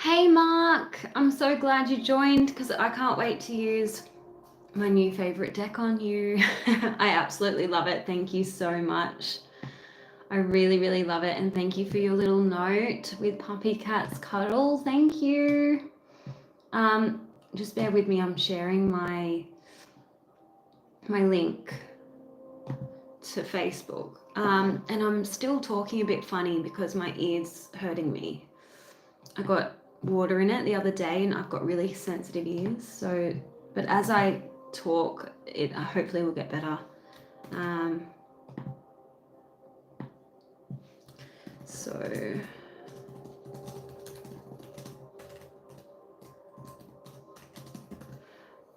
Hey Mark, I'm so glad you joined because I can't wait to use my new favorite deck on you. I absolutely love it. Thank you so much. I really, really love it. And thank you for your little note with Puppy Cat's Cuddle. Thank you. Just bear with me. I'm sharing my link to Facebook. And I'm still talking a bit funny because my ear's hurting me. I got water in it the other day and I've got really sensitive ears. So, but as I talk, it hopefully will get better.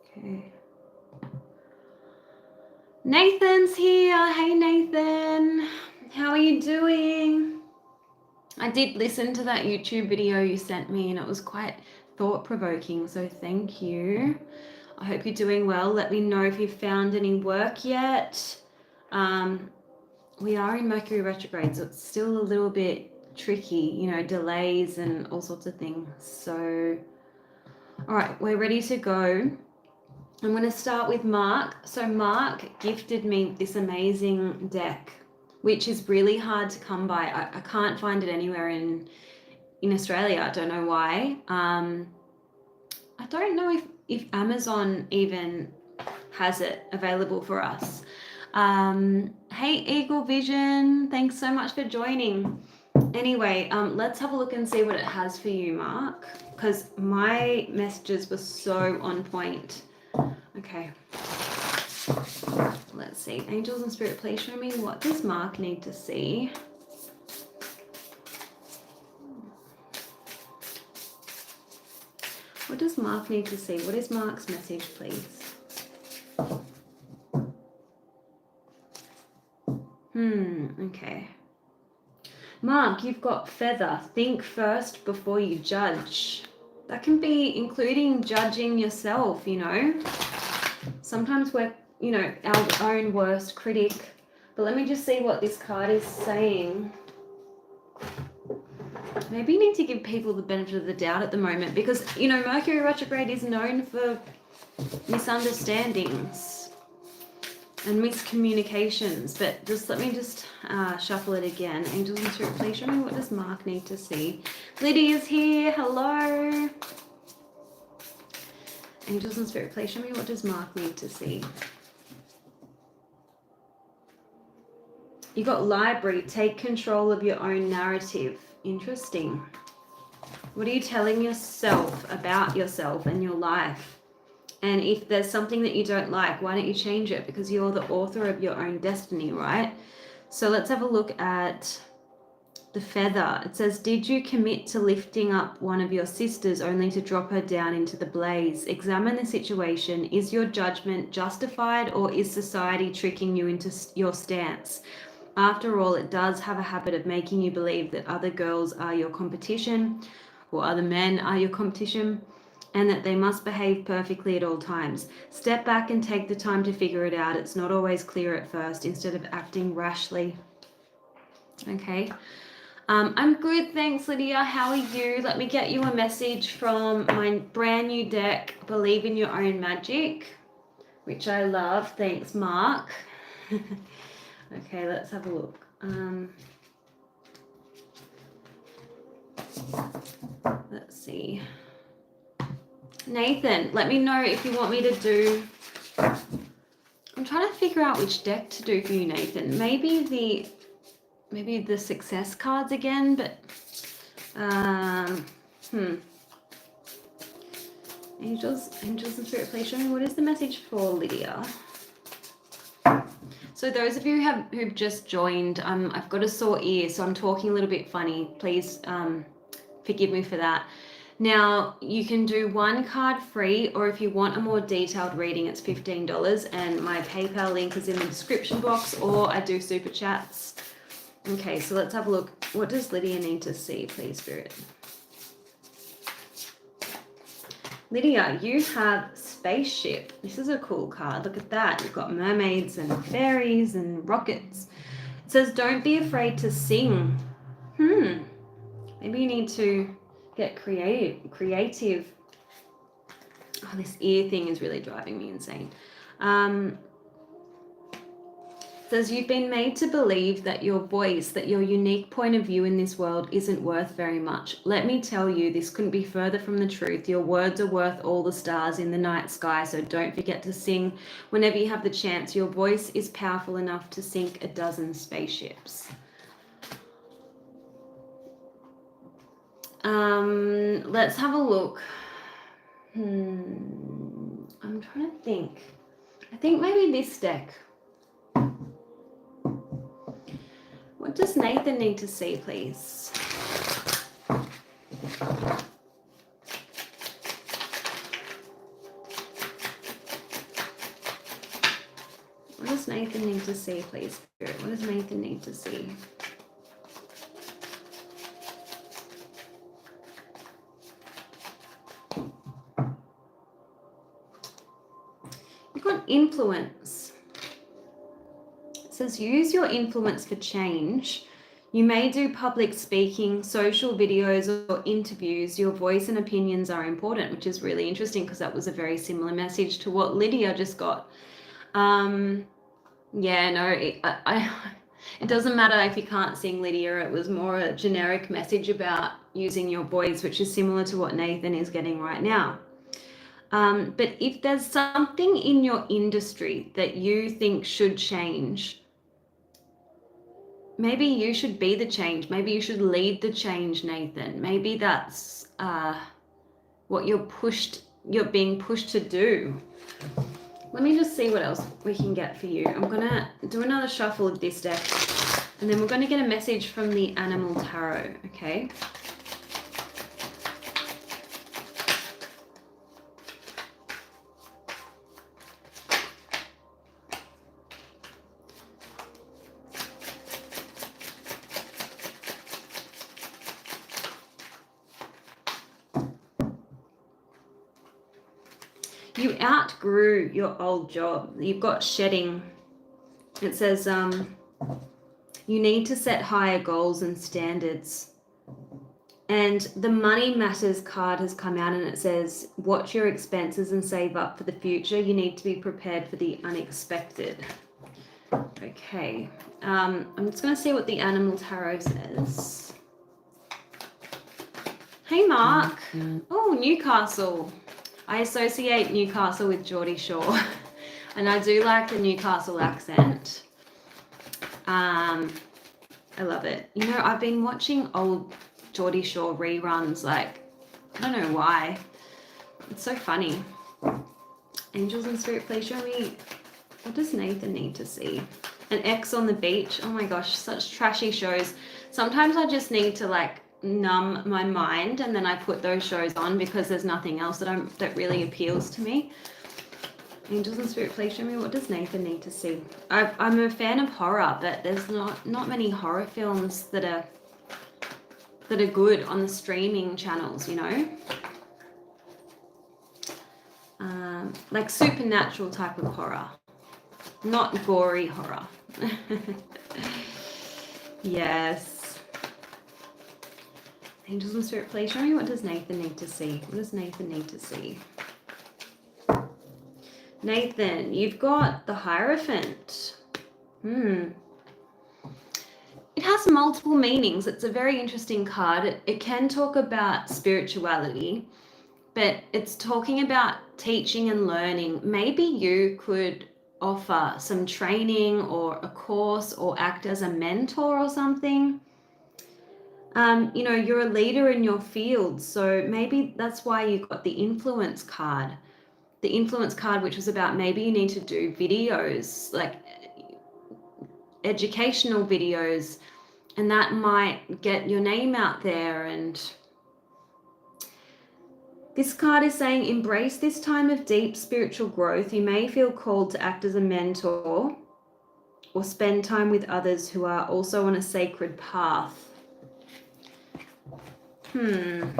Okay. Nathan's here. Hey Nathan, how are you doing? I did listen to that YouTube video you sent me and it was quite thought-provoking, so thank you. I hope you're doing well. Let me know if you've found any work yet. We are in Mercury retrograde, so it's still a little bit tricky, you know, delays and all sorts of things. So, all right, we're ready to go. I'm going to start with Mark. So Mark gifted me this amazing deck, which is really hard to come by. I can't find it anywhere in Australia. I don't know why. I don't know if Amazon even has it available for us. Hey Eagle Vision, thanks so much for joining. Anyway, let's have a look and see what it has for you, Mark, because my messages were so on point. Okay, let's see. Angels and Spirit, please show me, what does Mark need to see? What does Mark need to see? What is Mark's message, please? Okay. Mark, you've got feather. Think first before you judge. That can be including judging yourself, you know. Sometimes we're, you know, our own worst critic. But let me just see what this card is saying. Maybe you need to give people the benefit of the doubt at the moment because, you know, Mercury retrograde is known for misunderstandings and miscommunications. But just let me just shuffle it again. Angels and Spirit, please show me, what does Mark need to see? Lydia's here. Hello. Angels and Spirit, please show me, what does Mark need to see? You got library. Take control of your own narrative. Interesting. What are you telling yourself about yourself and your life? And if there's something that you don't like, why don't you change it? Because you're the author of your own destiny, right? So let's have a look at the feather. It says, did you commit to lifting up one of your sisters only to drop her down into the blaze? Examine the situation. Is your judgment justified, or is society tricking you into your stance? After all, it does have a habit of making you believe that other girls are your competition or other men are your competition, and that they must behave perfectly at all times. Step back and take the time to figure it out. It's not always clear at first, instead of acting rashly. Okay. I'm good, thanks, Lydia. How are you? Let me get you a message from my brand new deck, Believe in Your Own Magic, which I love. Thanks, Mark. Okay, let's have a look. Let's see. Nathan, let me know if you want me to do... I'm trying to figure out which deck to do for you, Nathan. Maybe the success cards again, but... Angels and Spirit, please show me, what is the message for Lydia? So those of you who've just joined, I've got a sore ear, so I'm talking a little bit funny. Please forgive me for that. Now, you can do one card free, or if you want a more detailed reading, it's $15, and my PayPal link is in the description box, or I do super chats. Okay, so let's have a look. What does Lydia need to see, please, Spirit? Lydia, you have spaceship. This is a cool card. Look at that. You've got mermaids and fairies and rockets. It says, don't be afraid to sing. Maybe you need to get creative. Oh, this ear thing is really driving me insane. Says you've been made to believe that your voice, that your unique point of view in this world isn't worth very much. Let me tell you, this couldn't be further from the truth. Your words are worth all the stars in the night sky, so don't forget to sing whenever you have the chance. Your voice is powerful enough to sink a dozen spaceships. Let's have a look. I'm trying to think. I think maybe this deck. What does Nathan need to see, please? What does Nathan need to see, please, Spirit? What does Nathan need to see? You've got influence. It says use your influence for change. You may do public speaking, social videos, or interviews. Your voice and opinions are important, which is really interesting because that was a very similar message to what Lydia just got. It doesn't matter if you can't sing, Lydia. It was more a generic message about using your voice, which is similar to what Nathan is getting right now. But if there's something in your industry that you think should change, maybe you should be the change. Maybe you should lead the change, Nathan. Maybe that's what you're being pushed to do. Let me just see what else we can get for you. I'm gonna do another shuffle of this deck, and then we're gonna get a message from the Animal Tarot, okay? You outgrew your old job. You've got shedding. It says you need to set higher goals and standards. And the Money Matters card has come out, and it says watch your expenses and save up for the future. You need to be prepared for the unexpected. Okay. I'm just going to see what the Animal Tarot says. Hey, Mark. Oh, Newcastle. I associate Newcastle with Geordie Shore, and I do like the Newcastle accent. I love it. You know, I've been watching old Geordie Shore reruns, like, I don't know why. It's so funny. Angels and Spirit, please show me, what does Nathan need to see? An X on the Beach. Oh my gosh, such trashy shows. Sometimes I just need to like numb my mind, and then I put those shows on because there's nothing else that really appeals to me. Angels and Spirit, please show me, what does Nathan need to see? I'm a fan of horror, but there's not many horror films that are good on the streaming channels, you know? Like supernatural type of horror, not gory horror. Yes. Angels and Spirit, please show me, what does Nathan need to see? What does Nathan need to see? Nathan, you've got the Hierophant. It has multiple meanings. It's a very interesting card. It can talk about spirituality, but it's talking about teaching and learning. Maybe you could offer some training or a course or act as a mentor or something. You know, you're a leader in your field, so maybe that's why you got the influence card. The influence card, which was about maybe you need to do videos, like educational videos, and that might get your name out there. And this card is saying, embrace this time of deep spiritual growth. You may feel called to act as a mentor or spend time with others who are also on a sacred path. I'm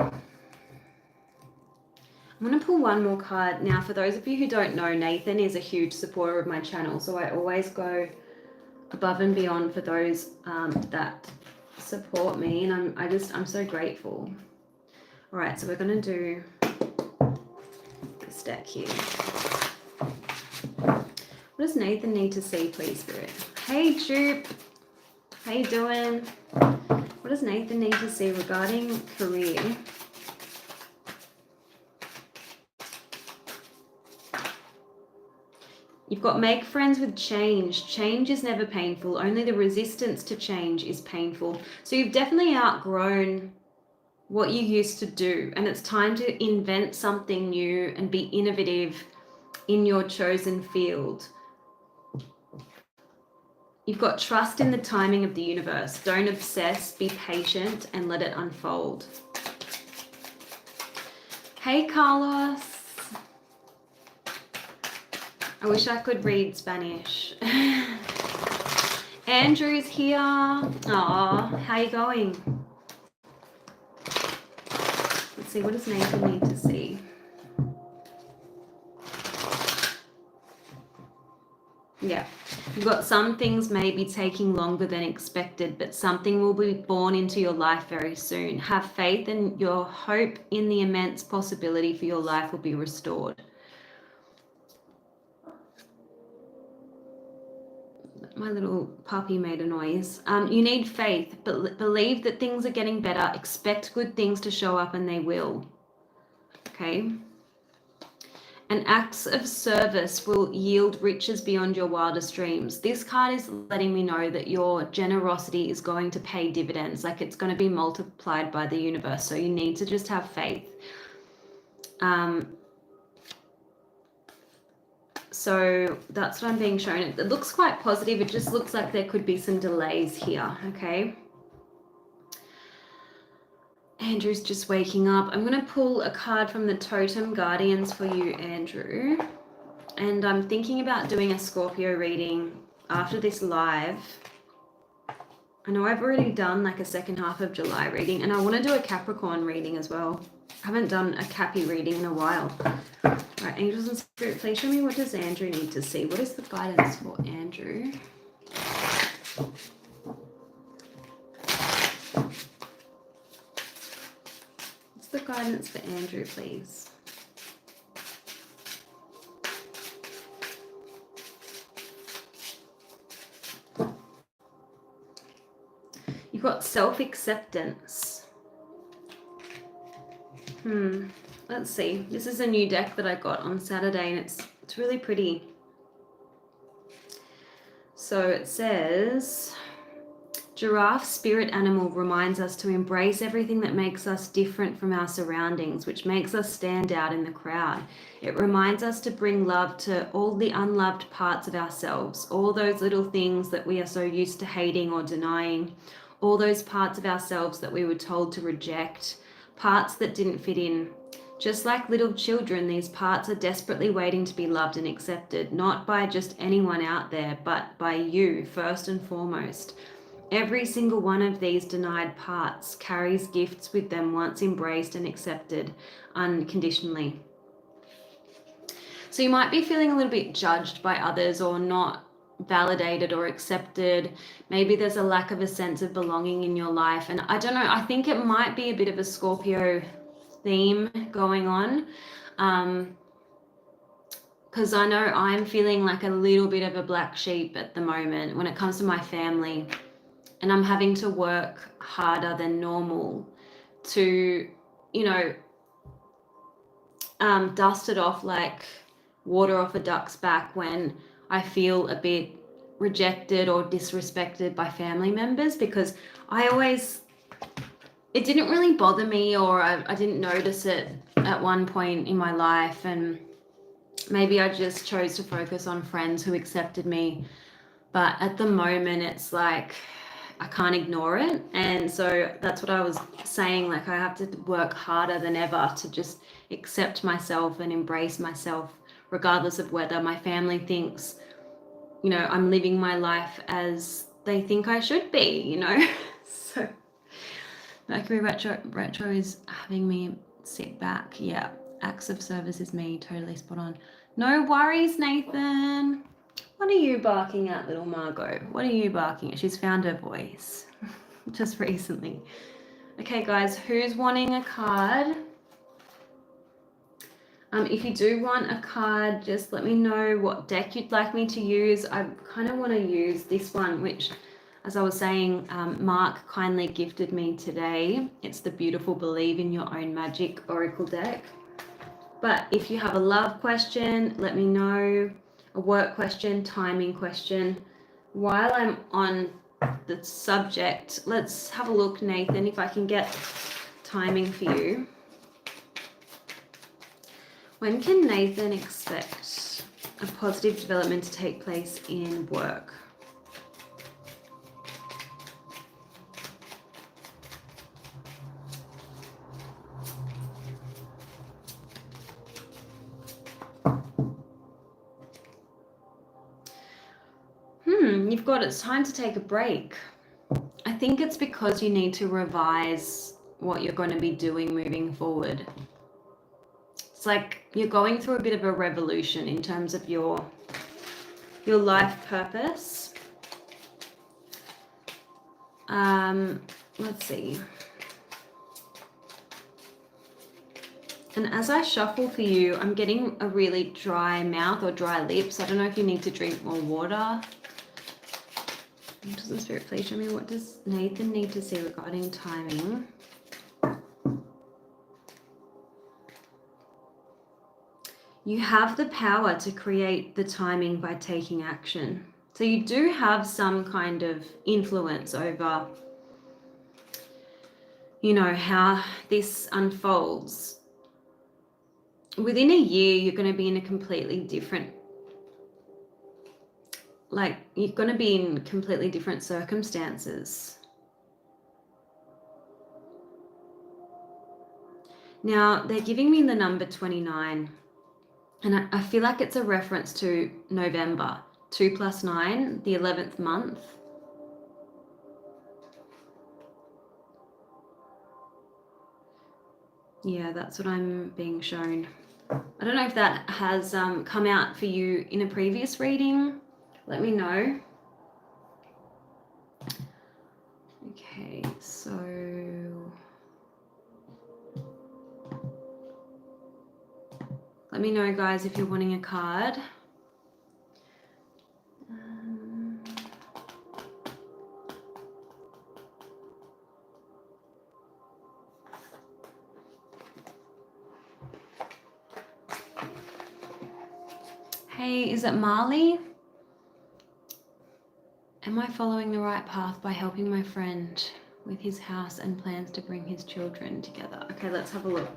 going to pull one more card. Now, for those of you who don't know, Nathan is a huge supporter of my channel, so I always go above and beyond for those that support me, and I'm so grateful. All right, so we're going to do this deck here. What does Nathan need to see, please, Spirit? Hey, Jupe. How you doing? What does Nathan need to see regarding career? You've got make friends with change. Change is never painful. Only the resistance to change is painful. So you've definitely outgrown what you used to do, and it's time to invent something new and be innovative in your chosen field. You've got trust in the timing of the universe. Don't obsess, be patient, and let it unfold. Hey, Carlos. I wish I could read Spanish. Andrew's here. Aw, how you going? Let's see, what does Nathan need to see? Yeah, you've got some things may be taking longer than expected, but something will be born into your life very soon. Have faith, and your hope in the immense possibility for your life will be restored. My little puppy made a noise. You need faith, but believe that things are getting better. Expect good things to show up, and they will. Okay? And acts of service will yield riches beyond your wildest dreams. This card is letting me know that your generosity is going to pay dividends, like it's going to be multiplied by the universe. So you need to just have faith. So that's what I'm being shown. It looks quite positive. It just looks like there could be some delays here, okay? Andrew's just waking up. I'm going to pull a card from the Totem Guardians for you, Andrew. And I'm thinking about doing a Scorpio reading after this live. I know I've already done like a second half of July reading, and I want to do a Capricorn reading as well. I haven't done a Cappy reading in a while. All right, angels and spirit, please show me, what does Andrew need to see? What is the guidance for Andrew? What's the guidance for Andrew, please? You've got self-acceptance. Let's see. This is a new deck that I got on Saturday, and it's really pretty. So it says, giraffe spirit animal reminds us to embrace everything that makes us different from our surroundings, which makes us stand out in the crowd. It reminds us to bring love to all the unloved parts of ourselves, all those little things that we are so used to hating or denying, all those parts of ourselves that we were told to reject, parts that didn't fit in. Just like little children, these parts are desperately waiting to be loved and accepted, not by just anyone out there, but by you first and foremost. Every single one of these denied parts carries gifts with them once embraced and accepted unconditionally. So you might be feeling a little bit judged by others, or not validated or accepted. Maybe there's a lack of a sense of belonging in your life. And I don't know, I think it might be a bit of a Scorpio theme going on, because I know I'm feeling like a little bit of a black sheep at the moment when it comes to my family, and I'm having to work harder than normal to, dust it off like water off a duck's back when I feel a bit rejected or disrespected by family members, because it didn't really bother me, or I didn't notice it at one point in my life, and maybe I just chose to focus on friends who accepted me. But at the moment, it's like I can't ignore it. And so that's what I was saying. Like, I have to work harder than ever to just accept myself and embrace myself, regardless of whether my family thinks, you know, I'm living my life as they think I should be, you know. So Mercury retro is having me sit back. Yeah, acts of service is me, totally spot on. No worries, Nathan. What are you barking at, little Margot? What are you barking at? She's found her voice just recently. Okay, guys, who's wanting a card? If you do want a card, just let me know what deck you'd like me to use. I kind of want to use this one, which, as I was saying, Mark kindly gifted me today. It's the beautiful Believe in Your Own Magic Oracle deck. But if you have a love question, let me know. A work question, timing question. While I'm on the subject, let's have a look, Nathan, if I can get timing for you. When can Nathan expect a positive development to take place in work? You've got it's time to take a break. I think it's because you need to revise what you're going to be doing moving forward. It's like you're going through a bit of a revolution in terms of your life purpose. Let's see. And as I shuffle for you, I'm getting a really dry mouth or dry lips. I don't know if you need to drink more water. Does the Spirit please show me what does Nathan need to see regarding timing? You have the power to create the timing by taking action. So you do have some kind of influence over, you know, how this unfolds. Within a year, you're going to be in a completely different, like, you're going to be in completely different circumstances. Now, they're giving me the number 29. And I feel like it's a reference to November. 2 + 9, the 11th month. Yeah, that's what I'm being shown. I don't know if that has come out for you in a previous reading. Let me know. Okay, so let me know, guys, if you're wanting a card. Hey, is it Marley? Am I following the right path by helping my friend with his house and plans to bring his children together? Okay, let's have a look.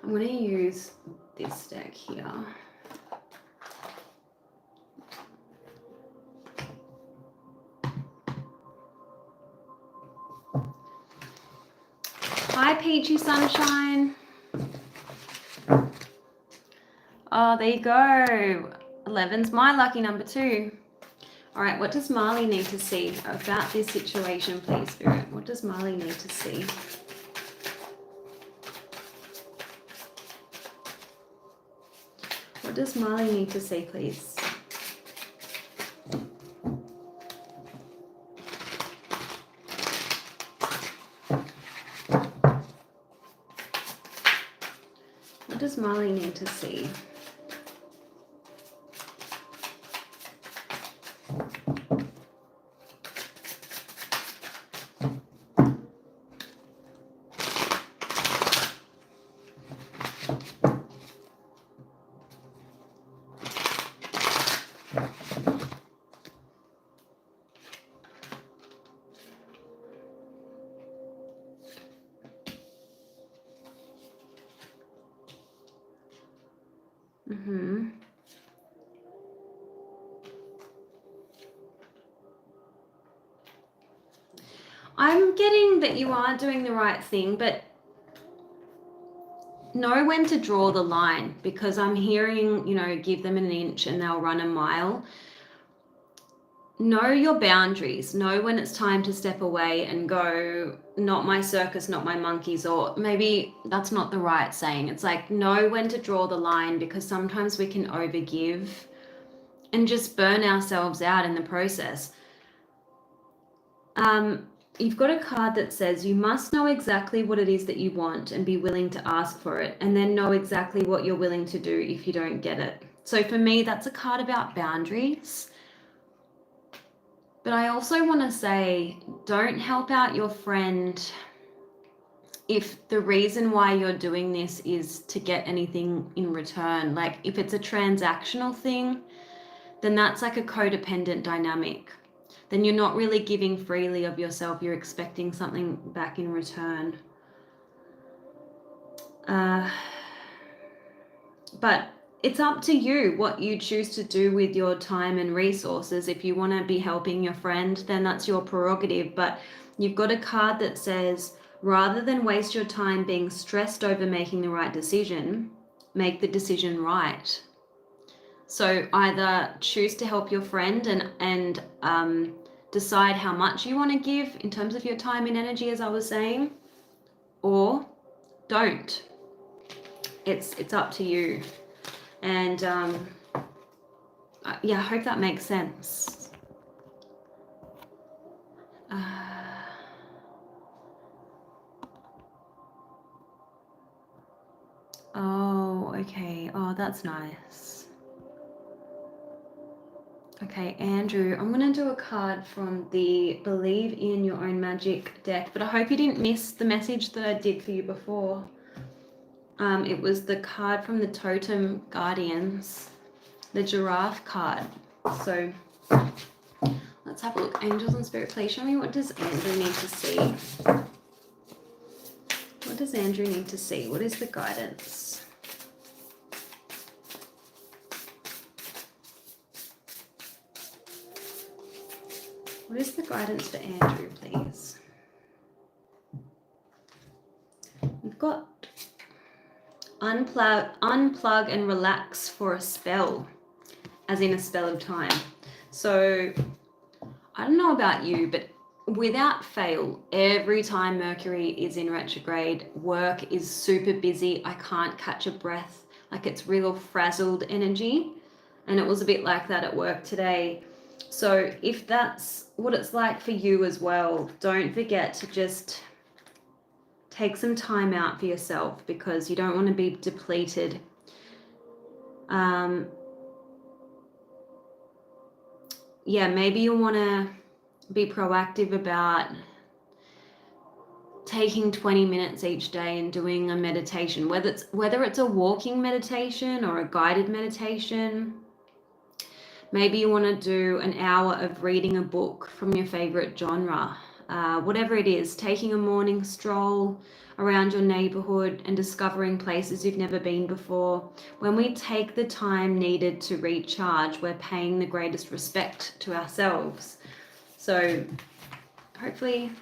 I'm going to use this deck here. Hi, Peachy Sunshine. Oh, there you go. 11's my lucky number too. All right, what does Marley need to see about this situation, please, Spirit? What does Marley need to see? What does Marley need to see, please? What does Marley need to see? I'm getting that you are doing the right thing, but know when to draw the line, because I'm hearing, you know, give them an inch and they'll run a mile. Know your boundaries. Know when it's time to step away and go, not my circus, not my monkeys, or maybe that's not the right saying. It's like, know when to draw the line, because sometimes we can overgive and just burn ourselves out in the process. You've got a card that says you must know exactly what it is that you want and be willing to ask for it, and then know exactly what you're willing to do if you don't get it. So for me, that's a card about boundaries. But I also want to say, don't help out your friend if the reason why you're doing this is to get anything in return. Like if it's a transactional thing, then that's like a codependent dynamic. Then you're not really giving freely of yourself. You're expecting something back in return. But it's up to you what you choose to do with your time and resources. If you want to be helping your friend, then that's your prerogative. But you've got a card that says, rather than waste your time being stressed over making the right decision, make the decision right. So either choose to help your friend and decide how much you want to give in terms of your time and energy, as I was saying, or don't. It's up to you. And yeah, I hope that makes sense. Oh, okay. Oh, that's nice. Okay, Andrew, I'm going to do a card from the Believe in Your Own Magic deck, but I hope you didn't miss the message that I did for you before. It was the card from the Totem Guardians, the giraffe card. So let's have a look. Angels and Spirit, please show me, what does Andrew need to see? What does Andrew need to see? What is the guidance? What is the guidance for Andrew, please? We've got unplug and relax for a spell, as in a spell of time. So I don't know about you, but without fail, every time Mercury is in retrograde, work is super busy. I can't catch a breath. Like it's real frazzled energy. And it was a bit like that at work today. So if that's what it's like for you as well, don't forget to just take some time out for yourself, because you don't want to be depleted. Yeah, maybe you want to be proactive about taking 20 minutes each day and doing a meditation, whether it's a walking meditation or a guided meditation. Maybe you want to do an hour of reading a book from your favorite genre. Whatever it is, taking a morning stroll around your neighborhood and discovering places you've never been before. When we take the time needed to recharge, we're paying the greatest respect to ourselves. So hopefully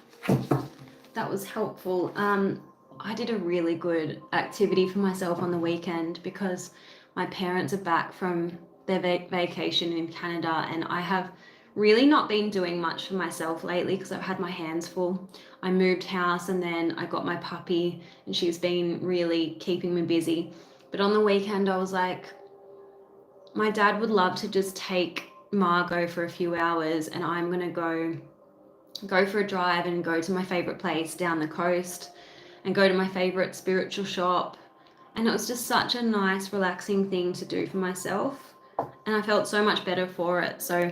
that was helpful. I did a really good activity for myself on the weekend because my parents are back from their vacation in Canada, and I have really not been doing much for myself lately because I've had my hands full. I moved house and then I got my puppy, and she's been really keeping me busy. But on the weekend I was like, my dad would love to just take Margot for a few hours, and I'm gonna go for a drive and go to my favorite place down the coast and go to my favorite spiritual shop. And it was just such a nice, relaxing thing to do for myself, and I felt so much better for it. So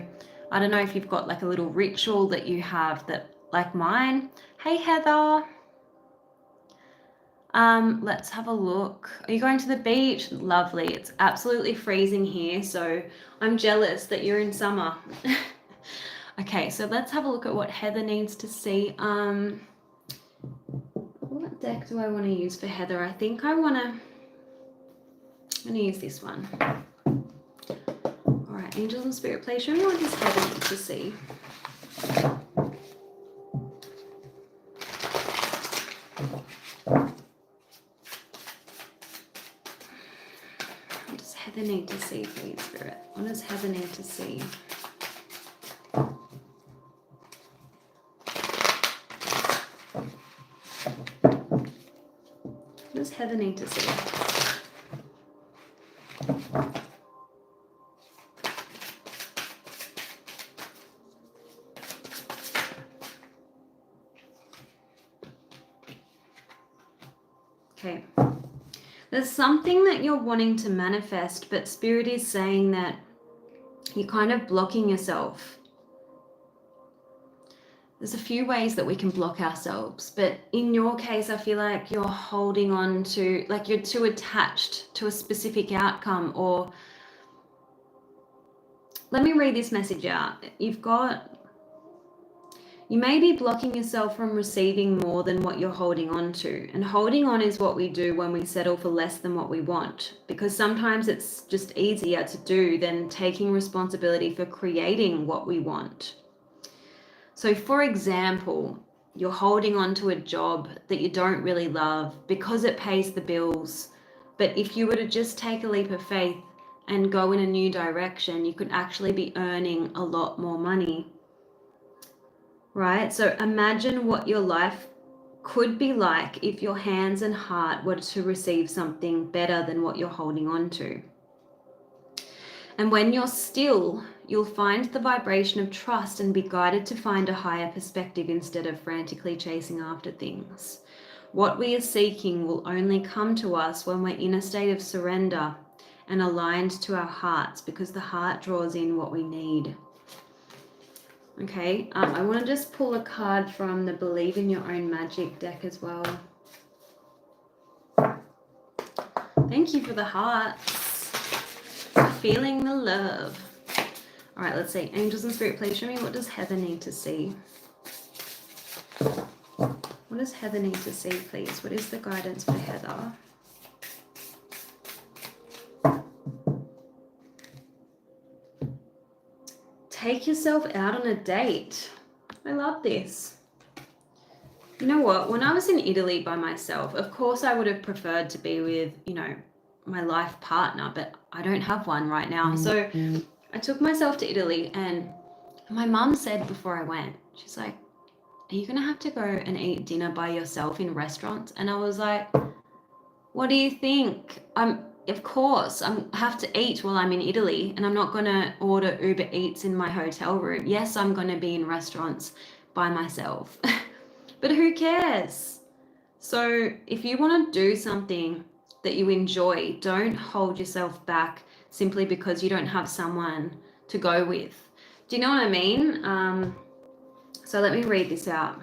I don't know if you've got like a little ritual that you have that, like mine. Hey Heather, let's have a look. Are you going to the beach? Lovely. It's absolutely freezing here, so I'm jealous that you're in summer. Okay, so let's have a look at what Heather needs to see. What deck do I want to use for Heather? I think I'm gonna use this one. All right, Angels and Spirit, please show me what does Heather need to see. see? What does Heather need to see? Okay. There's something that you're wanting to manifest, but Spirit is saying that you're kind of blocking yourself. There's a few ways that we can block ourselves, but in your case, I feel like you're holding on to, like you're too attached to a specific outcome. Or let me read this message out. You may be blocking yourself from receiving more than what you're holding on to. And holding on is what we do when we settle for less than what we want, because sometimes it's just easier to do than taking responsibility for creating what we want. So for example, you're holding on to a job that you don't really love because it pays the bills. But if you were to just take a leap of faith and go in a new direction, you could actually be earning a lot more money. Right? So imagine what your life could be like if your hands and heart were to receive something better than what you're holding on to. And when you're still, you'll find the vibration of trust and be guided to find a higher perspective instead of frantically chasing after things. What we are seeking will only come to us when we're in a state of surrender and aligned to our hearts, because the heart draws in what we need. Okay, I want to just pull a card from the Believe in Your Own Magic deck as well. Thank you for the hearts. Feeling the love. All right, let's see. Angels and Spirit, please show me, what does Heather need to see? What does Heather need to see, please? What is the guidance for Heather? Take yourself out on a date. I love this. You know what? When I was in Italy by myself, of course I would have preferred to be with, my life partner, but I don't have one right now. So I took myself to Italy, and my mum said before I went, she's like, are you going to have to go and eat dinner by yourself in restaurants? And I was like, what do you think? Of course, I have to eat while I'm in Italy, and I'm not going to order Uber Eats in my hotel room. Yes, I'm going to be in restaurants by myself, but who cares? So if you want to do something that you enjoy, don't hold yourself back simply because you don't have someone to go with. Do you know what I mean? So let me read this out.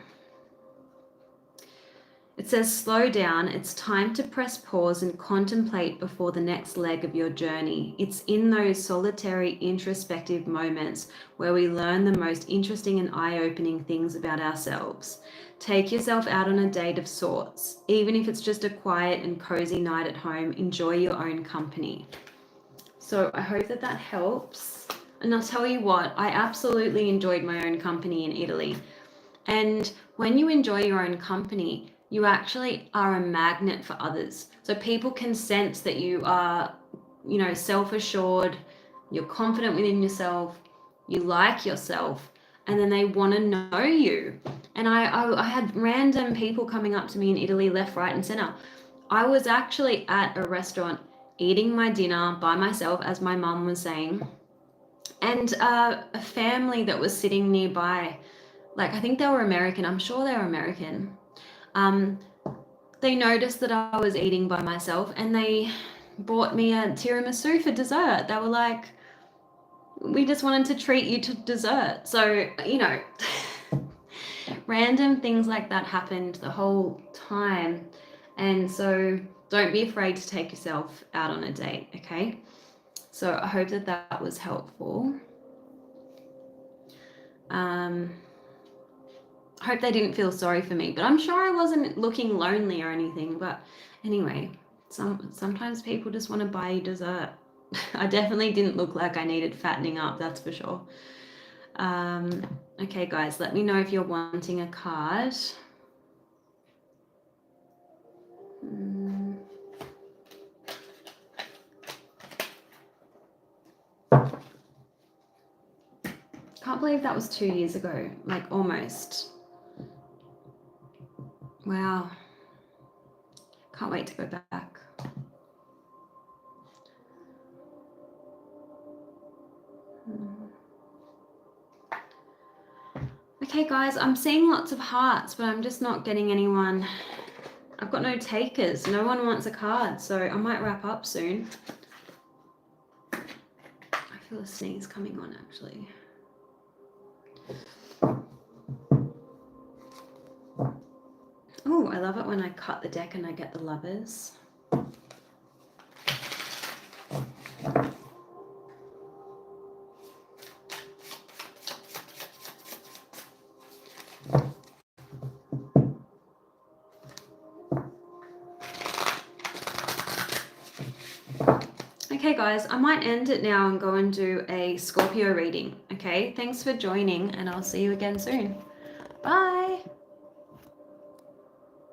It says, slow down. It's time to press pause and contemplate before the next leg of your journey. It's in those solitary, introspective moments where we learn the most interesting and eye-opening things about ourselves. Take yourself out on a date of sorts. Even if it's just a quiet and cozy night at home, enjoy your own company. So I hope that helps. And I'll tell you what, I absolutely enjoyed my own company in Italy. And when you enjoy your own company, you actually are a magnet for others. So people can sense that you are, self-assured, you're confident within yourself, you like yourself, and then they want to know you. And I had random people coming up to me in Italy, left, right, and center. I was actually at a restaurant eating my dinner by myself, as my mum was saying, and a family that was sitting nearby, like I think they were American, I'm sure they were American. They noticed that I was eating by myself, and they bought me a tiramisu for dessert. They were like, we just wanted to treat you to dessert. So, random things like that happened the whole time. And so don't be afraid to take yourself out on a date, okay? So I hope that was helpful. I hope they didn't feel sorry for me, but I'm sure I wasn't looking lonely or anything. But anyway, sometimes people just want to buy you dessert. I definitely didn't look like I needed fattening up, that's for sure. Okay, guys, let me know if you're wanting a card. Can't believe that was 2 years ago, like almost. Wow. Can't wait to go back. Okay, guys, I'm seeing lots of hearts, but I'm just not getting anyone. I've got no takers. No one wants a card, so I might wrap up soon. I feel a sneeze coming on, actually. Oh, I love it when I cut the deck and I get the Lovers. Okay, guys, I might end it now and go and do a Scorpio reading. Okay, thanks for joining, and I'll see you again soon. Bye.